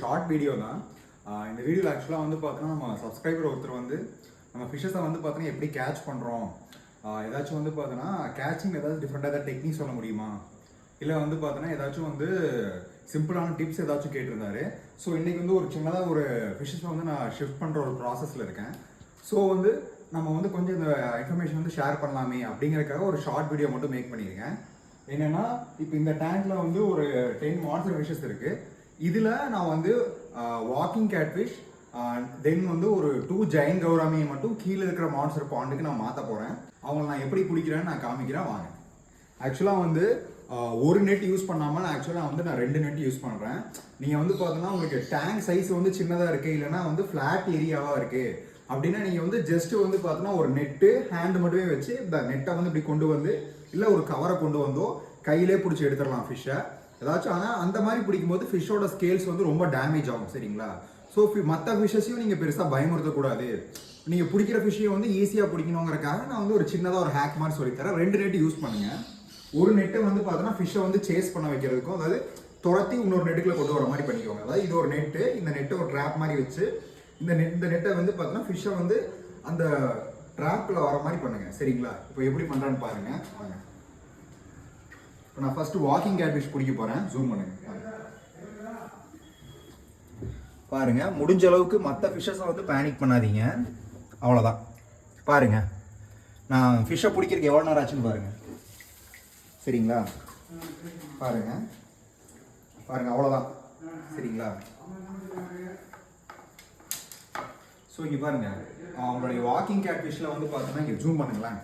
Short video தான். இந்த வீடியோவில் ஆக்சுவலாக வந்து பார்த்தோன்னா நம்ம சப்ஸ்கிரைபர் ஒருத்தர் வந்து நம்ம ஃபிஷ்ஷஸை வந்து பார்த்தோன்னா எப்படி கேட்ச் பண்ணுறோம், ஏதாச்சும் வந்து பார்த்தோன்னா கேட்சிங் ஏதாச்சும் டிஃப்ரெண்ட்டாக ஏதாவது டெக்னிக் சொல்ல முடியுமா, இல்லை வந்து பார்த்தோன்னா ஏதாச்சும் வந்து சிம்பிளான டிப்ஸ் ஏதாச்சும் கேட்டிருந்தாரு. ஸோ இன்றைக்கி வந்து ஒரு சின்னதாக ஒரு ஃபிஷ்ஷஸை வந்து நான் ஷிஃப்ட் பண்ணுற ஒரு ப்ராசஸில் இருக்கேன். ஸோ வந்து நம்ம வந்து கொஞ்சம் இந்த இன்ஃபர்மேஷன் வந்து ஷேர் பண்ணலாமே அப்படிங்கிறதுக்காக ஒரு ஷார்ட் வீடியோ மட்டும் மேக் பண்ணியிருக்கேன். என்னென்னா இப்போ இந்த டேங்க்கில் வந்து ஒரு 10 மான்ஸ்டர் ஃபிஷ்ஷஸ் இருக்குது. இதில் நான் வந்து வாக்கிங் கேட்ஃபிஷ் தென் வந்து ஒரு 2 ஜெயின் கௌராமியை மட்டும் கீழே இருக்கிற மான்ஸ்டர் பாண்டுக்கு நான் மாற்ற போகிறேன். அவங்களை நான் எப்படி பிடிக்கிறேன்னு நான் காமிக்கிறேன் வாங்க. ஆக்சுவலாக வந்து ஒரு நெட் யூஸ் பண்ணாமல் நான் 2 நெட் யூஸ் பண்ணுறேன். நீங்கள் வந்து பார்த்தோன்னா உங்களுக்கு டேங்க் சைஸ் வந்து சின்னதாக இருக்குது, இல்லைனா வந்து ஃப்ளாட் ஏரியாவாக இருக்குது அப்படின்னா நீங்கள் வந்து ஜஸ்ட்டு வந்து பார்த்தோன்னா ஒரு நெட்டு ஹேண்டு மட்டுமே வச்சு இந்த நெட்டை வந்து இப்படி கொண்டு வந்து இல்லை ஒரு கவரை கொண்டு வந்தோ கையிலே பிடிச்சி எடுத்துடலாம் ஃபிஷ்ஷை ஏதாச்சும். ஆனால் அந்த மாதிரி பிடிக்கும்போது ஃபிஷ்ஷோட ஸ்கேல்ஸ் வந்து ரொம்ப டேமேஜ் ஆகும், சரிங்களா? ஸோ மற்ற ஃபிஷ்ஷஸையும் நீங்கள் பெருசாக பயமுறுத்தக்கூடாது. நீங்கள் பிடிக்கிற ஃபிஷ்ஷையும் வந்து ஈஸியாக பிடிக்கணுங்கிறக்காக நான் வந்து ஒரு சின்னதாக ஒரு ஹேக் மாதிரி சொல்லித்தரேன். 2 நெட்டு யூஸ் பண்ணுங்கள். ஒரு நெட்டை வந்து பார்த்தோன்னா ஃபிஷ்ஷை வந்து சேஸ் பண்ண வைக்கிறதுக்கும், அதாவது துரத்தி இன்னொரு நெட்டுக்குள்ள கொண்டு வர மாதிரி பண்ணிக்கோங்க. அதாவது இது ஒரு நெட்டு, இந்த நெட்டை ஒரு ட்ராப் மாதிரி வச்சு இந்த நெட்டை வந்து பார்த்தோன்னா ஃபிஷ்ஷை வந்து அந்த ட்ராப்குள்ளே வர மாதிரி பண்ணுங்க, சரிங்களா? இப்போ எப்படி பண்ணுறான்னு பாருங்க வாங்க. இப்போ நான் ஃபர்ஸ்ட் வாக்கிங் கேட்ஃபிஷ் பிடிக்க போகிறேன். ஜூம் பண்ணுங்க பாருங்க. முடிஞ்ச அளவுக்கு மற்ற ஃபிஷ்ஷஸை வந்து பேனிக் பண்ணாதீங்க, அவ்வளோதான். பாருங்க நான் ஃபிஷ்ஷை பிடிக்கிறதுக்கு எவ்வளோ நேரம் ஆச்சுன்னு பாருங்க, சரிங்களா? பாருங்க பாருங்க அவ்வளோதான், சரிங்களா? ஸோ இங்கே பாருங்க அவங்களுடைய வாக்கிங் கேட்ஃபிஷ்ல வந்து பார்த்தோன்னா இங்கே ஜூம் பண்ணுங்களேன்.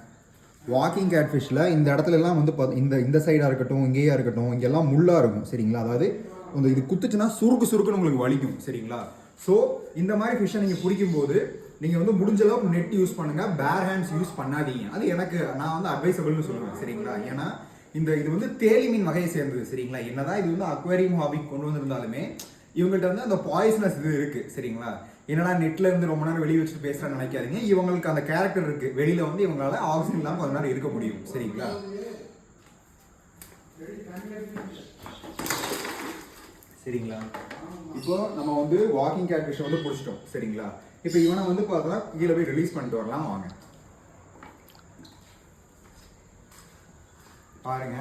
வாக்கிங் கேட்ஃபிஷ்ல இந்த இடத்துல எல்லாம் வந்து இந்த சைடாக இருக்கட்டும், இங்கேயா இருக்கட்டும், இங்கெல்லாம் முள்ளாக இருக்கும், சரிங்களா? அதாவது இது குத்துச்சுன்னா சுருக்குன்னு உங்களுக்கு வலிக்கும், சரிங்களா? ஸோ இந்த மாதிரி ஃபிஷ்ஷை நீங்கள் பிடிக்கும்போது நீங்கள் வந்து முடிஞ்ச அளவுக்கு நெட் யூஸ் பண்ணுங்க, பேர் ஹேண்ட்ஸ் யூஸ் பண்ணாதீங்க. அது நான் வந்து அட்வைசபிள்னு சொல்லுவேன், சரிங்களா? ஏன்னா இது வந்து தேலி மீன் வகையை சேர்ந்தது, சரிங்களா? என்னதான் இது வந்து அக்வேரியம் ஹாபிக்கு கொண்டு வந்திருந்தாலுமே இவங்கள்ட்ட வந்து அந்த பாய்சனஸ் இது இருக்கு, சரிங்களா? என்னடா நெட்ல இருந்து ரொம்ப நேரம் வெளியே வச்சுட்டு பேசுறான்னு நினைக்காதீங்க. இவங்களுக்கு அந்த கேரக்டர் இருக்கு, வெளியில வந்து இவங்களால ஆக்சிஜன் இல்லாமல் கொஞ்ச நேரம் இருக்க முடியும், சரிங்களா? சரிங்களா? இப்போ நம்ம வந்து வாக்கிங் கேட்ஃபிஷ் வந்து பிடிச்சிட்டோம், சரிங்களா? இப்போ இவனை வந்து பார்த்தா கீழே போய் ரிலீஸ் பண்ணிட்டு வரலாம் வாங்க. பாருங்க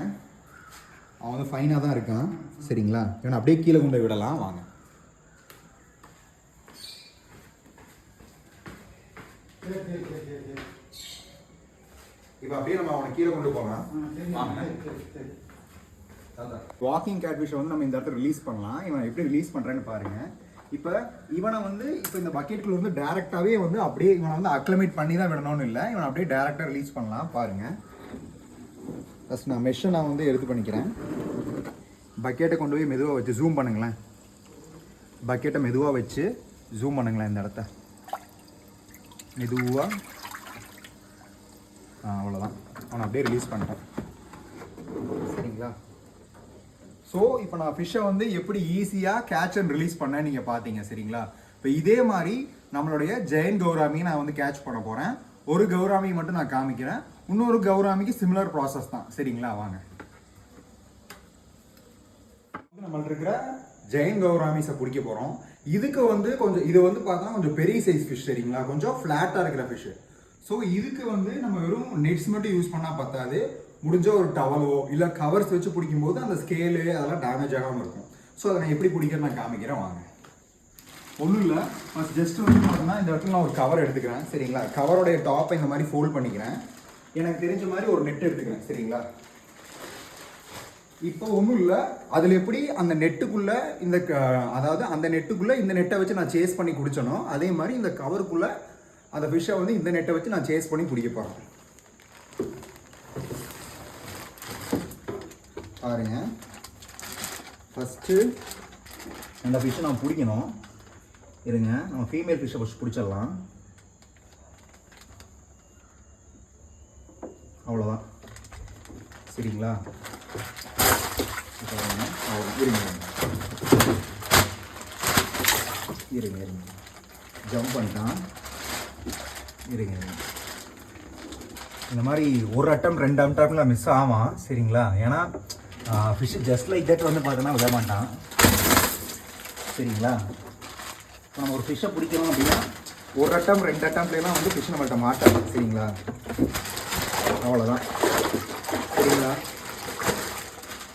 அவன் வந்து ஃபைனாக தான் இருக்கான், சரிங்களா? இவனை அப்படியே கீழே கொண்டு விடலாம் வாங்க. இப்போ அப்படியே நம்ம அவனை கீழே கொண்டு போகலாம். வாக்கிங் கேட்ஃபிஷை வந்து நம்ம இந்த இடத்துல ரிலீஸ் பண்ணலாம். இவன் எப்படி ரிலீஸ் பண்ணுறேன்னு பாருங்க. இப்போ இவனை வந்து இப்போ இந்த பக்கெட்டுக்குள்ள வந்து டேரெக்டாகவே வந்து அப்படியே இவனை வந்து அக்ளமேட் பண்ணி தான் விடணும்னு இல்லை, இவனை அப்படியே டேரெக்டாக ரிலீஸ் பண்ணலாம். பாருங்க ஃபஸ்ட் நான் மெஷ்ஷை நான் வந்து எடுத்து பண்ணிக்கிறேன். பக்கெட்டை கொண்டு போய் மெதுவாக வச்சு ஜூம் பண்ணுங்களேன். பக்கெட்டை மெதுவாக வச்சு ஜூம் பண்ணுங்களேன் இந்த இடத்த மெதுவாக. அவ்வளோதான், அவனை அப்படியே ரிலீஸ் பண்ணிட்டேன், சரிங்களா? ஸோ இப்போ நான் ஃபிஷ்ஷை வந்து எப்படி ஈஸியாக கேட்ச் அண்ட் ரிலீஸ் பண்ணேன் நீங்கள் பார்த்தீங்க, சரிங்களா? இப்போ இதே மாதிரி நம்மளுடைய ஜெயின் கௌராமியை நான் வந்து கேட்ச் பண்ண போகிறேன். ஒரு கௌராமியை மட்டும் நான் காமிக்கிறேன், இன்னொரு கௌராமிக்கு சிமிலர் ப்ராசஸ் தான், சரிங்களா? வாங்க. நம்மள்ட்ட இருக்கிற ஜெயின் கௌராமிஸை பிடிக்க போகிறோம். இதுக்கு வந்து கொஞ்சம் இது வந்து பார்த்தோன்னா கொஞ்சம் பெரிய சைஸ் ஃபிஷ், சரிங்களா? கொஞ்சம் ஃப்ளாட்டாக இருக்கிற ஃபிஷ்ஷு. ஸோ இதுக்கு வந்து நம்ம வெறும் நெட்ஸ் மட்டும் யூஸ் பண்ணால் பத்தாது, முடிஞ்ச ஒரு டவலோ இல்லை கவர்ஸ் வச்சு பிடிக்கும்போது அந்த ஸ்கேலு அதெல்லாம் டேமேஜ் ஆகாமல் இருக்கும். ஸோ அதை நான் எப்படி பிடிக்கிறேன் நான் காமிக்கிறேன் வாங்க. ஒன்றும் இல்லை, ஃபஸ்ட் ஜஸ்ட் வந்து பார்த்தோன்னா இந்த இடத்துல நான் ஒரு கவர் எடுத்துக்கிறேன், சரிங்களா? கவரோடைய டாப்பை இந்த மாதிரி ஃபோல்ட் பண்ணிக்கிறேன். எனக்கு தெரிஞ்ச மாதிரி ஒரு நெட் எடுத்துக்கிறேன், சரிங்களா? இப்போ ஒன்றும் இல்லை, அதில் எப்படி அந்த நெட்டுக்குள்ளே அதாவது அந்த நெட்டுக்குள்ளே இந்த நெட்டை வச்சு நான் சேஸ் பண்ணி குடிச்சனோ அதே மாதிரி இந்த கவருக்குள்ளே அந்த ஃபிஷ்ஷை வந்து இந்த நெட்டை வச்சு நான் சேஸ் பண்ணி பிடிக்க போகிறேன். பாருங்க ஃபஸ்ட்டு அந்த ஃபிஷ்ஷை நான் பிடிக்கணும். இருங்க, நம்ம ஃபீமேல் ஃபிஷ்ஷை ஃபஸ்ட் பிடிச்சிடலாம். அவ்வளோதான், சரிங்களா? இருங்க ஜம்ப் பண்ணிட்டான். இருங்க இந்த மாதிரி ஒரு அட்டம் 2 அட்டம்ல மிஸ் ஆவான், சரிங்களா? ஏன்னா ஃபிஷ் ஜஸ்ட் லைக் தட் வந்து பார்த்தோன்னா விட மாட்டான். சரிங்களா? இப்போ நம்ம ஒரு ஃபிஷ்ஷை பிடிக்கணும் அப்படின்னா ஒரு அட்டம் 2 அட்டம்லாம் வந்து ஃபிஷ் நம்மள்கிட்ட மாட்டாது. சரிங்களா? அவ்வளோதான். சரிங்களா?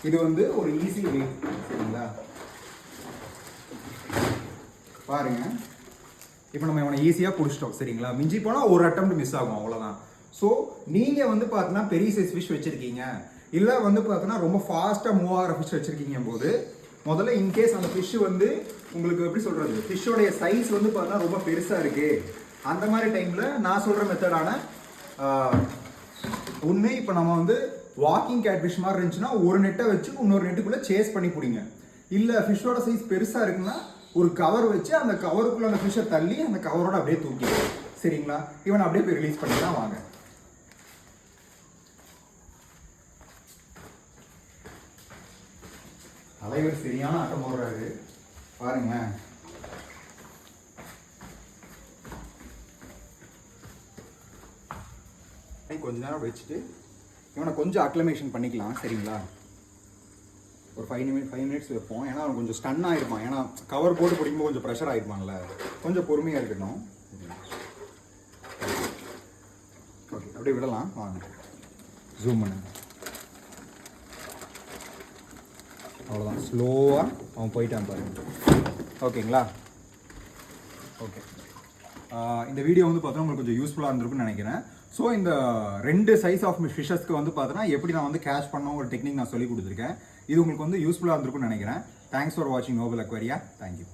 இது வந்து ஒரு ஈஸி வே. சரிங்களா? பாருங்க, இப்போ நம்ம இவனை ஈஸியாக பிடிச்சிட்டோம். சரிங்களா? மிஞ்சி போனால் ஒரு அட்டம் மிஸ் ஆகும், அவ்வளோதான். ஸோ நீங்கள் வந்து பார்த்தீங்கன்னா பெரிய சைஸ் ஃபிஷ் வச்சுருக்கீங்க, இல்லை வந்து பார்த்தீங்கன்னா ரொம்ப ஃபாஸ்ட்டாக மூவ் ஆகிற ஃபிஷ் வச்சுருக்கீங்க போது, முதல்ல இன்கேஸ் அந்த ஃபிஷ் வந்து உங்களுக்கு எப்படி சொல்கிறது, ஃபிஷ்ஷோடைய சைஸ் வந்து பார்த்தீங்கன்னா ரொம்ப பெருசாக இருக்குது, அந்த மாதிரி டைமில் நான் சொல்கிற மெத்தடான ஒன்று, இப்போ நம்ம வந்து வாக்கிங் கேட் ஃபிஷ் மாதிரி இருந்துச்சுன்னா ஒரு நெட்டை வச்சு இன்னொரு நெட்டுக்குள்ளே சேஸ் பண்ணி பிடிங்க. இல்லை ஃபிஷ்ஷோட சைஸ் பெருசாக இருக்குன்னா ஒரு கவர் வச்சு அந்த கவருக்குள்ளே அந்த ஃபிஷ்ஷை தள்ளி அந்த கவரோட அப்படியே தூக்கிடும். சரிங்களா? இவனை அப்படியே போய் ரிலீஸ் பண்ணிடலாம் வாங்க. தலைவர் சரியான ஆட்டம் போடுறாரு பாருங்க. கொஞ்ச நேரம் வச்சுட்டு இவனை கொஞ்சம் அக்ளமேஷன் பண்ணிக்கலாம். சரிங்களா? ஒரு 5 மினிட்ஸ் வைப்போம். ஏன்னா அவன் கொஞ்சம் ஸ்டன் ஆகிருப்பான். ஏன்னா கவர் போட்டு பிடிக்கும்போது கொஞ்சம் ப்ரெஷர் ஆகிருப்பான்ல, கொஞ்சம் பொறுமையாக இருக்கட்டும். ஓகே, அப்படியே விடலாம் வாங்க. ஜூம் பண்ணுங்க. அவ்வளோதான், ஸ்லோவாக அவன் போயிட்டான் பாருங்க. ஓகேங்களா? ஓகே, இந்த வீடியோ வந்து பார்த்தோன்னா உங்களுக்கு கொஞ்சம் யூஸ்ஃபுல்லாக இருந்திருக்குன்னு நினைக்கிறேன். ஸோ இந்த 2 சைஸ் ஆஃப் ஃபிஷஸ்க்கு வந்து பார்த்தோன்னா எப்படி நான் வந்து கேட்ச் பண்ண ஒரு டெக்னிக் நான் சொல்லி கொடுத்துருக்கேன். இது உங்களுக்கு வந்து யூஸ்ஃபுல்லாக இருந்திருக்குன்னு நினைக்கிறேன். தேங்க்ஸ் ஃபார் வாட்சிங் நோபல் அக்வேரியா. தேங்க்யூ.